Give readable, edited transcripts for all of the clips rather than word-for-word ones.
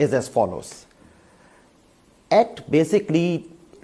is as follows. Act basically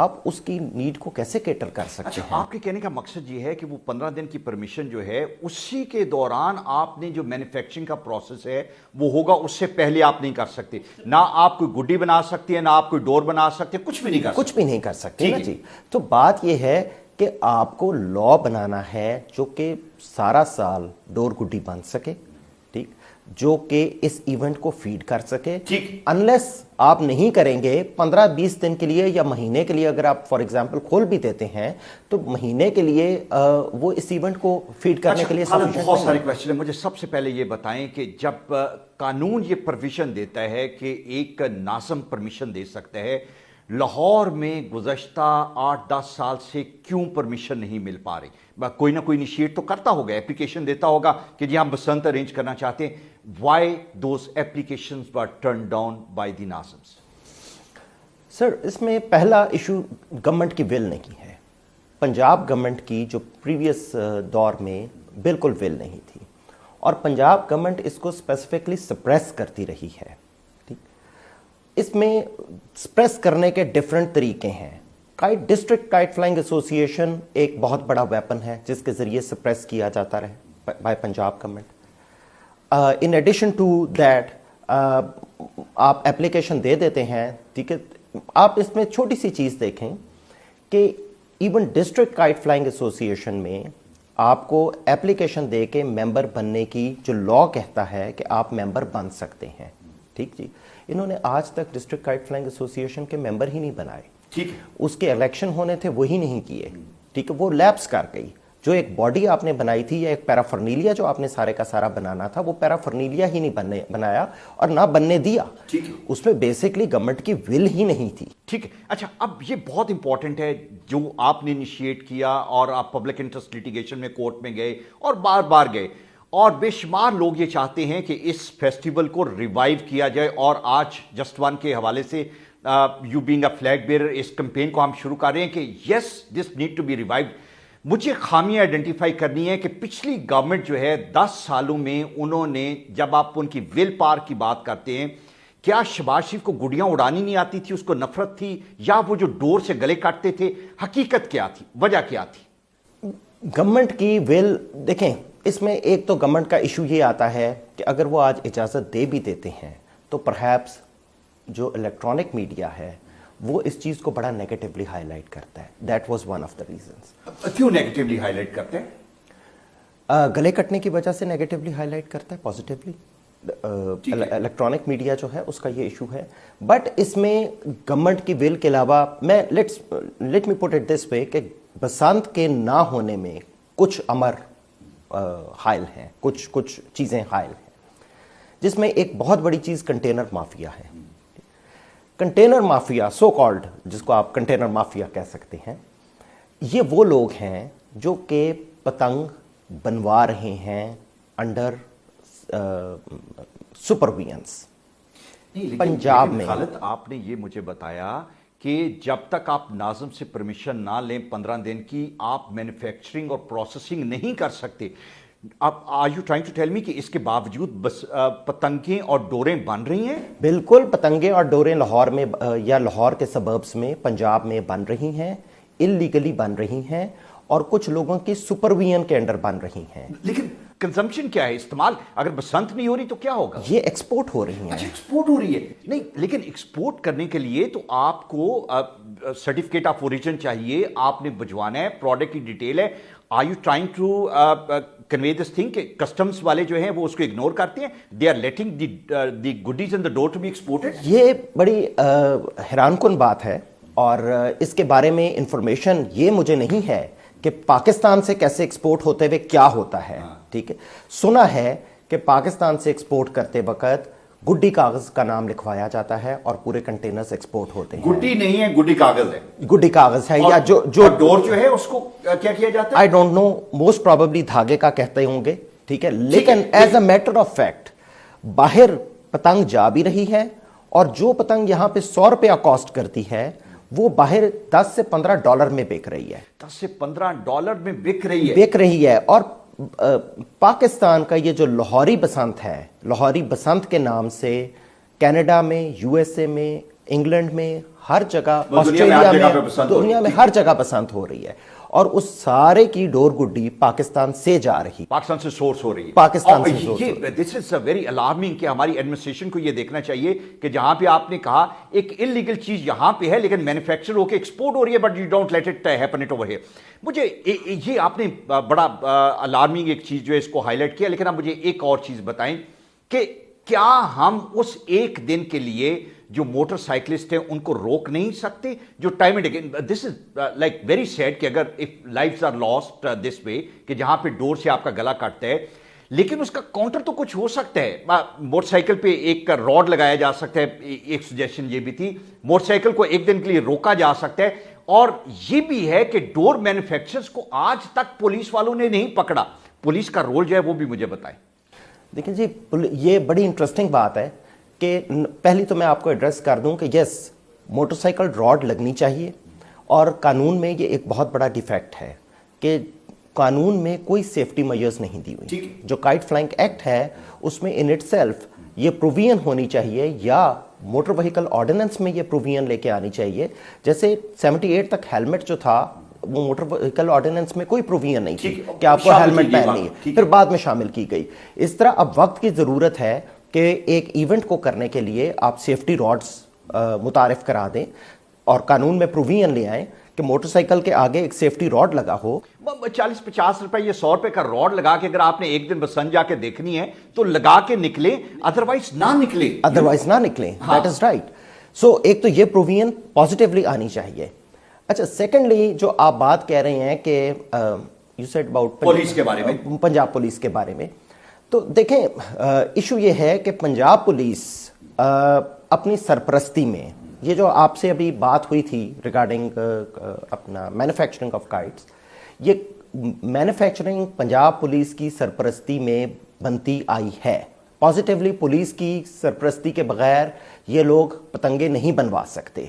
آپ اس کی need کو کیسے کیٹر کر سکتے ہیں؟ آپ کے کہنے کا مقصد یہ ہے کہ وہ 15 دن کی پرمیشن جو ہے اسی کے دوران آپ نے جو مینوفیکچرنگ کا پروسیس ہے وہ ہوگا، اس سے پہلے آپ نہیں کر سکتے، نہ آپ کوئی گڈی بنا سکتے ہیں، نہ آپ کوئی ڈور بنا سکتے ہیں، کچھ بھی نہیں کر سکتے، کچھ بھی نہیں کر سکتے نا جی۔ تو بات یہ ہے کہ آپ کو لا بنانا ہے جو کہ سارا سال ڈور گڈی بن سکے، ٹھیک، جو کہ اس ایونٹ کو فیڈ کر سکے۔ انلیس آپ نہیں کریں گے 15-20 دن کے لیے یا مہینے کے لیے، اگر آپ فار ایگزامپل کھول بھی دیتے ہیں تو مہینے کے لیے وہ اس ایونٹ کو فیڈ کرنے کے لیے بہت سارے کویسچن ہیں۔ مجھے سب سے پہلے یہ بتائیں کہ جب قانون یہ پروویژن دیتا ہے کہ ایک ناظم پرمیشن دے سکتا ہے، لاہور میں گزشتہ 8-10 سال سے کیوں پرمیشن نہیں مل پا رہی؟ کوئی نہ کوئی انیشیٹ تو کرتا ہوگا، اپلیکیشن دیتا ہوگا کہ جی ہم بسنت ارینج کرنا چاہتے ہیں۔ Why does applications were turn down by the nazims? Sir, اس میں پہلا ایشو گورنمنٹ کی ول نہیں ہے۔ پنجاب گورنمنٹ کی جو پریویس دور میں بالکل ول نہیں تھی، اور پنجاب گورنمنٹ اس کو اسپیسیفکلی سپریس کرتی رہی ہے، ٹھیک۔ اس میں سپریس کرنے کے ڈفرینٹ طریقے ہیں۔ ڈسٹرکٹ کائٹ فلائنگ ایسوسی ایشن ایک بہت بڑا ویپن ہے جس کے ذریعے سپریس کیا جاتا رہے by Punjab government. In addition to that آپ اپلیکیشن دے دیتے ہیں، ٹھیک ہے۔ آپ اس میں چھوٹی سی چیز دیکھیں کہ ایون ڈسٹرکٹ کائٹ فلائنگ ایسوسی ایشن میں آپ کو اپلیکیشن دے کے ممبر بننے کی جو لا کہتا ہے کہ آپ ممبر بن سکتے ہیں، ٹھیک جی۔ انہوں نے آج تک ڈسٹرکٹ کائٹ فلائنگ ایسوسی ایشن کے ممبر ہی نہیں بنائے، ٹھیک۔ اس کے الیکشن ہونے تھے وہی نہیں کیے، ٹھیک ہے۔ وہ لیپس کر گئی۔ جو ایک باڈی آپ نے بنائی تھی یا ایک پیرافرنیلیا جو آپ نے سارے کا سارا بنانا تھا، وہ پیرافرنیلیا ہی نہیں بنایا اور نہ بننے دیا، ٹھیک ہے۔ اس میں بیسکلی گورنمنٹ کی ول ہی نہیں تھی، ٹھیک ہے۔ اچھا، اب یہ بہت امپورٹنٹ ہے جو آپ نے انیشیٹ کیا، اور آپ پبلک انٹرسٹ لیٹیگیشن میں کورٹ میں گئے اور بار بار گئے، اور بے شمار لوگ یہ چاہتے ہیں کہ اس فیسٹیول کو ریوائیو کیا جائے، اور آج جسٹ ون کے حوالے سے you being a flag bearer اس کمپین کو ہم شروع کر رہے ہیں کہ yes this need to be revived. مجھے خامیاں آئیڈینٹیفائی کرنی ہے کہ پچھلی گورنمنٹ جو ہے 10 سالوں میں انہوں نے، جب آپ ان کی ول پاور کی بات کرتے ہیں، کیا شہباز شریف کو گڈیاں اڑانی نہیں آتی تھی، اس کو نفرت تھی، یا وہ جو ڈور سے گلے کاٹتے تھے، حقیقت کیا تھی، وجہ کیا تھی؟ گورنمنٹ کی ول دیکھیں، اس میں ایک تو گورنمنٹ کا ایشو یہ آتا ہے کہ اگر وہ آج اجازت دے بھی دیتے ہیں تو پرہیپس جو الیکٹرانک میڈیا ہے وہ اس چیز کو بڑا نیگیٹیولی ہائی لائٹ کرتا ہے۔ That was one of the reasons. کیوں نیگیٹیولی ہائی لائٹ کرتے ہیں؟ گلے کٹنے کی وجہ سے نیگیٹیولی ہائی لائٹ کرتا ہے، پازیٹیولی الیکٹرانک میڈیا جو ہے اس کا یہ ایشو ہے۔ بٹ اس میں گورنمنٹ کی ول کے علاوہ میں let me put it this way کہ بسنت کے نہ ہونے میں کچھ امر حائل ہیں، کچھ چیزیں حائل ہیں، جس میں ایک بہت بڑی چیز کنٹینر مافیا ہے۔ کنٹینر مافیا سو کالڈ، جس کو آپ کنٹینر مافیا کہہ سکتے ہیں، یہ وہ لوگ ہیں جو کہ پتنگ بنوا رہے ہیں انڈر سپرویئنس پنجاب میں۔ خالد، آپ نے یہ مجھے بتایا کہ جب تک آپ ناظم سے پرمیشن نہ لیں 15 دن کی، آپ مینوفیکچرنگ اور پروسیسنگ نہیں کر سکتے۔ اب are you trying to tell me کہ اس کے باوجود بس پتنگیں اور ڈوریں بن رہی ہیں؟ بالکل، پتنگیں اور ڈوریں لاہور میں یا لاہور کے سبربس میں پنجاب میں بن رہی ہیں، انلیگلی بن رہی ہیں، اور کچھ لوگوں کی سپرویژن کے انڈر بن رہی ہیں۔ لیکن کنزمپشن کیا ہے؟ استعمال اگر بسنت نہیں ہو رہی تو کیا ہوگا؟ یہ ایکسپورٹ ہو رہی ہیں۔ اچھا، ایکسپورٹ ہو رہی ہے؟ نہیں، لیکن ایکسپورٹ کرنے کے لیے تو آپ کو سرٹیفکیٹ آف اوریجن چاہیے، آپ نے بھجوانا ہے، پروڈکٹ کی ڈیٹیل ہے۔ Are you trying to convey this thing کہ کسٹمز والے جو ہیں وہ اس کو اگنور کرتے ہیں، they are letting the goodies in the door to be exported? یہ بڑی حیران کن بات ہے، اور اس کے بارے میں انفارمیشن یہ مجھے نہیں ہے کہ پاکستان سے کیسے ایکسپورٹ ہوتے ہوئے کیا ہوتا ہے، ٹھیک ہے۔ سنا ہے کہ پاکستان سے ایکسپورٹ کرتے وقت گڈی کاغذ کا نام لکھوایا جاتا ہے اور پورے کنٹینرز ایکسپورٹ ہوتے ہیں۔ گڈی نہیں ہے، گڈی کاغذ ہے، گڈی کاغذ ہے، یا جو ڈور جو ہے اس کو کیا کیا جاتا ہے؟ I don't know, most probably دھاگے کا کہتے ہوں گے، ٹھیک ہے۔ لیکن as a matter of fact باہر پتنگ جا بھی رہی ہے، اور جو پتنگ یہاں پہ $100 کاسٹ کرتی ہے وہ باہر $10 سے $15 میں بک رہی ہے، $10 سے $15 میں بک رہی ہے۔ اور پاکستان کا یہ جو لاہوری بسنت ہے، لاہوری بسنت کے نام سے کینیڈا میں, یو ایس اے میں, انگلینڈ میں, ہر جگہ, دنیا میں آسٹریلیا ہر جگہ پہ میں, پسند ہو رہی دنیا ہے. میں ہر جگہ پسند ہو رہی ہے, اور اس سارے کی ڈور گڈی پاکستان سے جا رہی, پاکستان سے سورس ہو رہی ہے. پاکستان سے source. This is very alarming کہ ہماری ایڈمنسٹریشن کو یہ دیکھنا چاہیے کہ جہاں پہ آپ نے کہا ایک انلیگل چیز یہاں پہ ہے لیکن مینوفیکچر ہو کے ایکسپورٹ ہو رہی ہے, but you don't let it happen it over here. مجھے یہ آپ نے بڑا الارمنگ ایک چیز جو ہے اس کو ہائی لائٹ کیا, لیکن آپ مجھے ایک اور چیز بتائیں کہ کیا ہم اس ایک دن کے لیے جو موٹر سائیکلسٹ ہیں ان کو روک نہیں سکتے جو time and again, this is like very sad کہ اگر if lives are lost this way کہ جہاں پہ ڈور سے آپ کا گلا کاٹتا ہے, لیکن اس کا کاؤنٹر تو کچھ ہو سکتا ہے. موٹر سائیکل پہ ایک راڈ لگایا جا سکتا ہے, ایک سجیشن یہ بھی تھی, موٹر سائیکل کو ایک دن کے لیے روکا جا سکتا ہے. اور یہ بھی ہے کہ ڈور مینوفیکچررز کو آج تک پولیس والوں نے نہیں پکڑا. پولیس کا رول جو ہے وہ بھی مجھے بتائیں. دیکھیں جی, یہ بڑی انٹرسٹنگ بات ہے کہ پہلی تو میں آپ کو ایڈریس کر دوں کہ یس, موٹر سائیکل راڈ لگنی چاہیے, اور قانون میں یہ ایک بہت بڑا ڈیفیکٹ ہے کہ قانون میں کوئی سیفٹی میجرز نہیں دی ہوئی. جو کائٹ فلائنگ ایکٹ ہے اس میں ان اٹ سیلف یہ پروویژن ہونی چاہیے, یا موٹر وہیکل آرڈیننس میں یہ پروویژن لے کے آنی چاہیے. جیسے 78 تک ہیلمٹ جو تھا وہ موٹر وہیکل آرڈیننس میں کوئی پروویژن نہیں تھی کہ آپ کو ہیلمٹ پہننی ہے, پھر بعد میں شامل کی گئی. اس طرح اب وقت کی ضرورت ہے کہ ایک ایونٹ کو کرنے کے لیے آپ سیفٹی راڈز متعارف کرا دیں اور قانون میں پروویژن لے آئیں کہ موٹر سائیکل کے آگے ایک سیفٹی راڈ لگا ہو. 40-50 روپے یا 100 روپے کا راڈ لگا کے اگر آپ نے ایک دن بسن جا کے دیکھنی ہے تو لگا کے نکلے, ادروائز نہ نکلیں. That is right. سو ایک تو یہ پروویژن پازیٹیولی آنی چاہیے. اچھا, سیکنڈلی جو آپ بات کہہ رہے ہیں کہ یو سیڈ اباؤٹ پولیس کے بارے میں, پنجاب پولیس کے بارے میں, تو دیکھیں ایشو یہ ہے کہ پنجاب پولیس اپنی سرپرستی میں, یہ جو آپ سے ابھی بات ہوئی تھی ریگارڈنگ اپنا مینوفیکچرنگ آف کائٹس, یہ مینوفیکچرنگ پنجاب پولیس کی سرپرستی میں بنتی آئی ہے. پازیٹیولی پولیس کی سرپرستی کے بغیر یہ لوگ پتنگیں نہیں بنوا سکتے,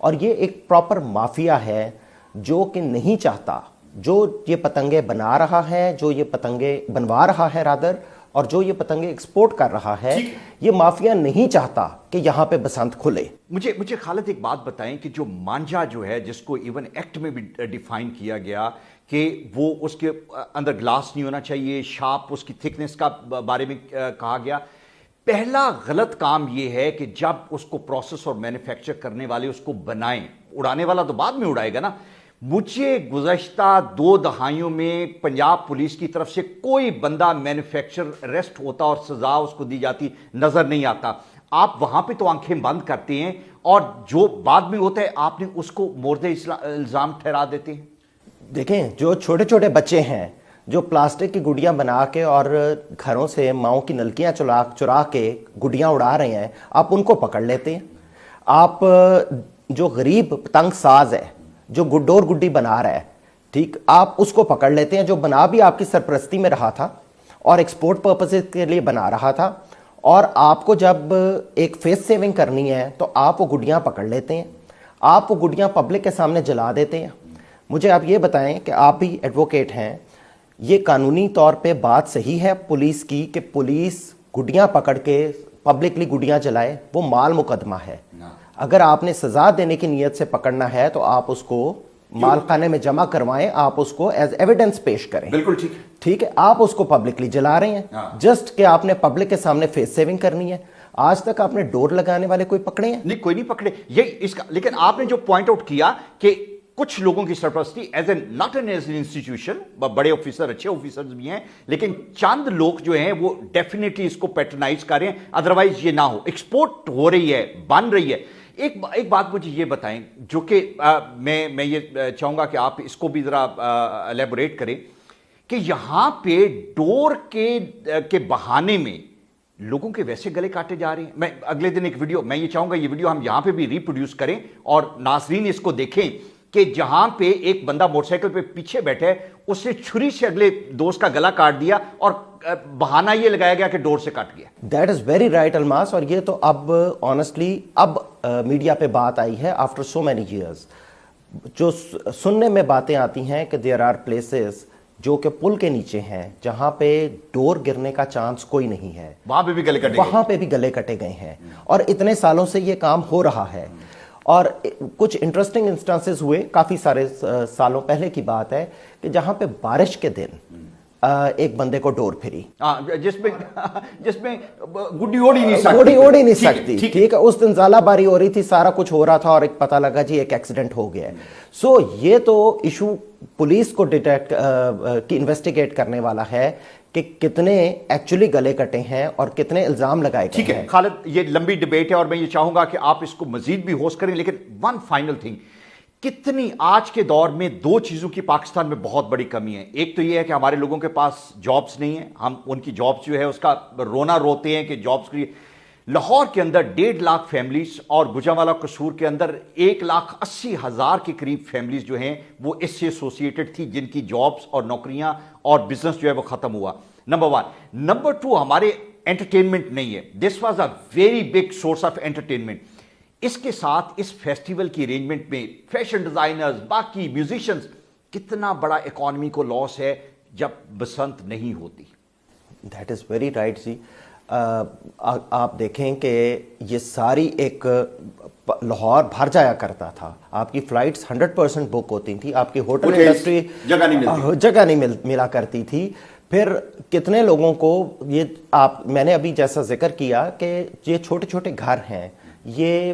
اور یہ ایک پراپر مافیا ہے جو کہ نہیں چاہتا, جو یہ پتنگیں بنا رہا ہے, جو یہ پتنگیں بنوا رہا ہے رادر, اور جو یہ پتنگیں ایکسپورٹ کر رہا ہے, یہ مافیا نہیں چاہتا کہ یہاں پہ بسنت کھلے. مجھے خالد ایک بات بتائیں کہ جو مانجا جو ہے جس کو ایون ایکٹ میں بھی ڈیفائن کیا گیا کہ وہ اس کے اندر گلاس نہیں ہونا چاہیے, شارپ اس کی تھکنس کا بارے میں کہا گیا. پہلا غلط کام یہ ہے کہ جب اس کو پروسیس اور مینوفیکچر کرنے والے اس کو بنائیں, اڑانے والا تو بعد میں اڑائے گا نا. مجھے گزشتہ 2 دہائیوں میں پنجاب پولیس کی طرف سے کوئی بندہ مینوفیکچر اریسٹ ہوتا اور سزا اس کو دی جاتی نظر نہیں آتا. آپ وہاں پہ تو آنکھیں بند کرتے ہیں اور جو بعد میں ہوتا ہے آپ نے اس کو مورد الزام ٹھہرا دیتے ہیں. دیکھیں, جو چھوٹے چھوٹے بچے ہیں جو پلاسٹک کی گڈیاں بنا کے اور گھروں سے ماؤں کی نلکیاں چرا کے گڈیاں اڑا رہے ہیں, آپ ان کو پکڑ لیتے ہیں. آپ جو غریب پتنگ ساز ہے جو ڈور گڈی بنا رہا ہے, ٹھیک, آپ اس کو پکڑ لیتے ہیں جو بنا بھی آپ کی سرپرستی میں رہا تھا اور ایکسپورٹ پرپز کے لیے بنا رہا تھا, اور آپ کو جب ایک فیس سیونگ کرنی ہے تو آپ وہ گڈیاں پکڑ لیتے ہیں, آپ وہ گڈیاں پبلک کے سامنے جلا دیتے ہیں. مجھے آپ یہ بتائیں کہ آپ بھی ایڈوکیٹ ہیں, یہ قانونی طور پہ بات صحیح ہے پولیس کی کہ پولیس گڈیاں پکڑ کے پبلکلی گڈیاں جلائے؟ وہ مال مقدمہ ہے. اگر آپ نے سزا دینے کی نیت سے پکڑنا ہے تو آپ اس کو مال خانے میں جمع کروائیں, آپ اس کو ایز ایویڈنس پیش کریں. بالکل ٹھیک ہے. آپ اس کو پبلکلی جلا رہے ہیں جسٹ کہ آپ نے پبلک کے سامنے فیس سیونگ کرنی ہے. آج تک آپ نے ڈور لگانے والے کوئی پکڑے ہیں؟ نہیں, کوئی نہیں پکڑے. یہ اس کا, لیکن آپ نے جو پوائنٹ آؤٹ کیا کہ کچھ لوگوں کی سرپرستی as an not an as an institution, بڑے آفیسر اچھے آفیسرز بھی ہیں, لیکن چند لوگ جو ہیں وہ ڈیفینیٹلی اس کو پیٹرنائز کر رہے ہیں, ادروائز یہ نہ ہو. ایکسپورٹ ہو رہی ہے, بن رہی ہے. ایک بات مجھے یہ بتائیں جو کہ میں یہ چاہوں گا کہ آپ اس کو بھی ذرا الیبوریٹ کریں کہ یہاں پہ ڈور کے بہانے میں لوگوں کے ویسے گلے کاٹے جا رہے ہیں. میں اگلے دن ایک ویڈیو, میں یہ چاہوں گا یہ ویڈیو ہم یہاں پہ بھی ریپروڈیوس کریں اور ناظرین اس کو دیکھیں کہ جہاں پہ ایک بندہ موٹر سائیکل پہ پیچھے بیٹھے ہے, اس نے چھری سے اگلے دوست کا گلا کاٹ دیا اور بہانہ یہ لگایا گیا کہ ڈور سے کاٹ گیا. دیٹ از ویری رائٹ الماس. اور یہ تو اب آنیسٹلی اب میڈیا پہ بات آئی ہے آفٹر سو مینی ایئرز. جو سننے میں باتیں آتی ہیں کہ دیر آر پلیسز جو کہ پل کے نیچے ہیں, جہاں پہ ڈور گرنے کا چانس کوئی نہیں ہے, وہاں پہ بھی گلے کٹے وہاں پہ بھی گلے کٹے گئے ہیں. اور اتنے سالوں سے یہ کام ہو رہا ہے. اور کچھ انٹرسٹنگ انسٹانسز ہوئے, کافی سارے سالوں پہلے کی بات ہے, کہ جہاں پہ بارش کے دن ایک بندے کو ڈور پھری, جس میں گڈی اوڑ ہی نہیں سکتی. ٹھیک ہے, اس دن زالہ باری ہو رہی تھی, سارا کچھ ہو رہا تھا, اور ایک پتہ لگا جی ایک ایکسیڈنٹ ہو گیا ہے. سو یہ تو ایشو پولیس کو ڈیٹیکٹ کی انویسٹیگیٹ کرنے والا ہے کہ کتنے ایکچولی گلے کٹے ہیں اور کتنے الزام لگائے گئے ہیں. ٹھیک ہے خالد, یہ لمبی ڈیبیٹ ہے اور میں یہ چاہوں گا کہ آپ اس کو مزید بھی ہوسٹ کریں, لیکن ون فائنل تھنگ, کتنی آج کے دور میں دو چیزوں کی پاکستان میں بہت بڑی کمی ہے. ایک تو یہ ہے کہ ہمارے لوگوں کے پاس جابز نہیں ہیں, ہم ان کی جابز جو ہے اس کا رونا روتے ہیں کہ جابز کے لیے. لاہور کے اندر 1.5 لاکھ فیملیز اور گوجرانوالہ قصور کے اندر 1,80,000 کے قریب فیملیز جو ہیں وہ اس سے ایسوسیٹڈ تھی, جن کی جابز اور نوکریاں اور بزنس جو ہے وہ ختم ہوا. نمبر 1. نمبر 2, ہمارے انٹرٹینمنٹ نہیں ہے. This was a very big source of entertainment. اس کے ساتھ اس فیسٹیول کی ارینجمنٹ میں فیشن ڈیزائنرز, باقی میوزیشنز, کتنا بڑا اکانومی کو لاس ہے جب بسنت نہیں ہوتی. دیٹ از ویری رائٹ جی. آپ دیکھیں کہ یہ ساری ایک لاہور بھر جایا کرتا تھا, آپ کی فلائٹس 100% بک ہوتی تھیں, آپ کی ہوٹل انڈسٹری جگہ نہیں ملا کرتی تھی. پھر کتنے لوگوں کو یہ میں نے ابھی جیسا ذکر کیا کہ یہ چھوٹے چھوٹے گھر ہیں, یہ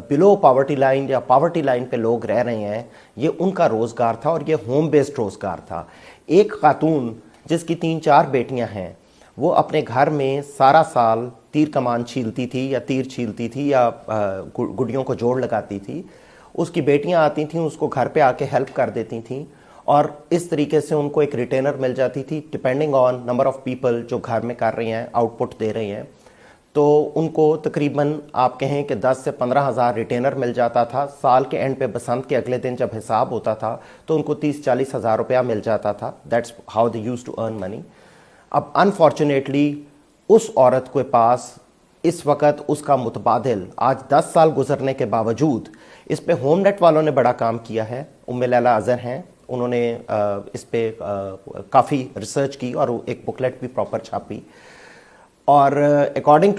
بلو پاورٹی لائن یا پاورٹی لائن پہ لوگ رہ رہے ہیں, یہ ان کا روزگار تھا اور یہ ہوم بیسڈ روزگار تھا. ایک خاتون جس کی 3-4 بیٹیاں ہیں, وہ اپنے گھر میں سارا سال تیر کمان چھیلتی تھی یا تیر چھیلتی تھی یا گڈیوں کو جوڑ لگاتی تھی. اس کی بیٹیاں آتی تھیں, اس کو گھر پہ آ کے ہیلپ کر دیتی تھیں, اور اس طریقے سے ان کو ایک ریٹینر مل جاتی تھی depending on number of people جو گھر میں کر رہے ہیں, آؤٹ پٹ دے رہے ہیں. تو ان کو تقریباً آپ کہیں کہ 10 سے 15 ہزار ریٹینر مل جاتا تھا. سال کے اینڈ پہ بسنت کے اگلے دن جب حساب ہوتا تھا تو ان کو 30-40 ہزار روپیہ مل جاتا تھا. That's how they use to earn money. اب انفارچونیٹلی اس عورت کے پاس اس وقت اس کا متبادل آج 10 سال گزرنے کے باوجود, اس پہ ہوم نیٹ والوں نے بڑا کام کیا ہے. ام لیلا اظہر ہیں, انہوں نے اس پہ کافی ریسرچ کی اور ایک بکلیٹ بھی پراپر چھاپی. اور اکارڈنگ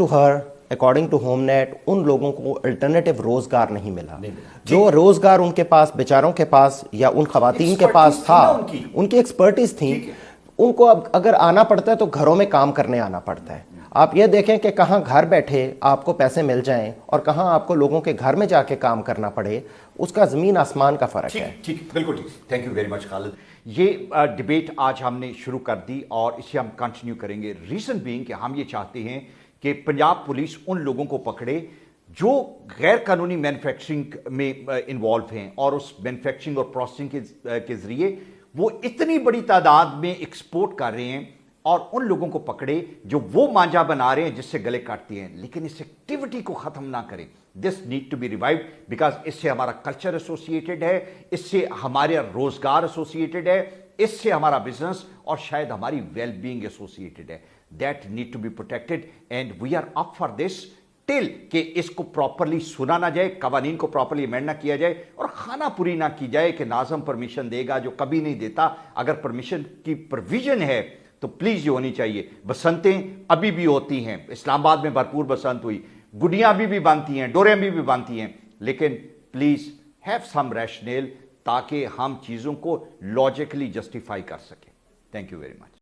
ٹو ہوم نیٹ ان لوگوں کو الٹرنیٹیو روزگار نہیں ملا. جو روزگار ان کے پاس, بیچاروں کے پاس یا ان خواتین کے پاس تھا, ان کی ایکسپرٹیز تھیں, ان کو اب اگر آنا پڑتا ہے تو گھروں میں کام کرنے آنا پڑتا ہے. آپ یہ دیکھیں کہ کہاں گھر بیٹھے آپ کو پیسے مل جائیں اور کہاں آپ کو لوگوں کے گھر میں جا کے کام کرنا پڑے, اس کا زمین آسمان کا فرق ہے. ٹھیک, بالکل ٹھیک. تھینک یو ویری مچ خالد. یہ ڈیبیٹ آج ہم نے شروع کر دی اور اسے ہم کنٹینیو کریں گے. ریزن بینگ کہ ہم یہ چاہتے ہیں کہ پنجاب پولیس ان لوگوں کو پکڑے جو غیر قانونی مینوفیکچرنگ میں انوالو ہیں, اور اس مینوفیکچرنگ اور پروسیسنگ کے ذریعے وہ اتنی بڑی تعداد میں ایکسپورٹ کر رہے ہیں, اور ان لوگوں کو پکڑے جو وہ مانجا بنا رہے ہیں جس سے گلے کاٹتے ہیں, لیکن اس ایکٹیویٹی کو ختم نہ کریں. This need to be revived because اس سے ہمارا کلچر ایسوسیٹڈ ہے, اس سے ہمارا روزگار ایسوسیٹڈ ہے, اس سے ہمارا بزنس اور شاید ہماری ویل بینگ ایسوسیٹڈ ہے. That need to be protected and we are up for this till کہ اس کو پراپرلی سنا نہ جائے, قوانین کو پراپرلی امینڈ نہ کیا جائے, اور خانہ پوری نہ کی جائے کہ ناظم پرمیشن دے گا جو کبھی نہیں دیتا. اگر پرمیشن کی پروویژن ہے تو پلیز یہ ہونی چاہیے. بسنتیں ابھی بھی ہوتی ہیں, اسلام آباد میں بھرپور بسنت ہوئی, گڈیاں ابھی بھی بنتی ہیں, ڈوریں ابھی بھی بنتی ہیں, لیکن پلیز ہیو سم ریشنل تاکہ ہم چیزوں کو لاجیکلی جسٹیفائی کر سکیں. Thank you very much.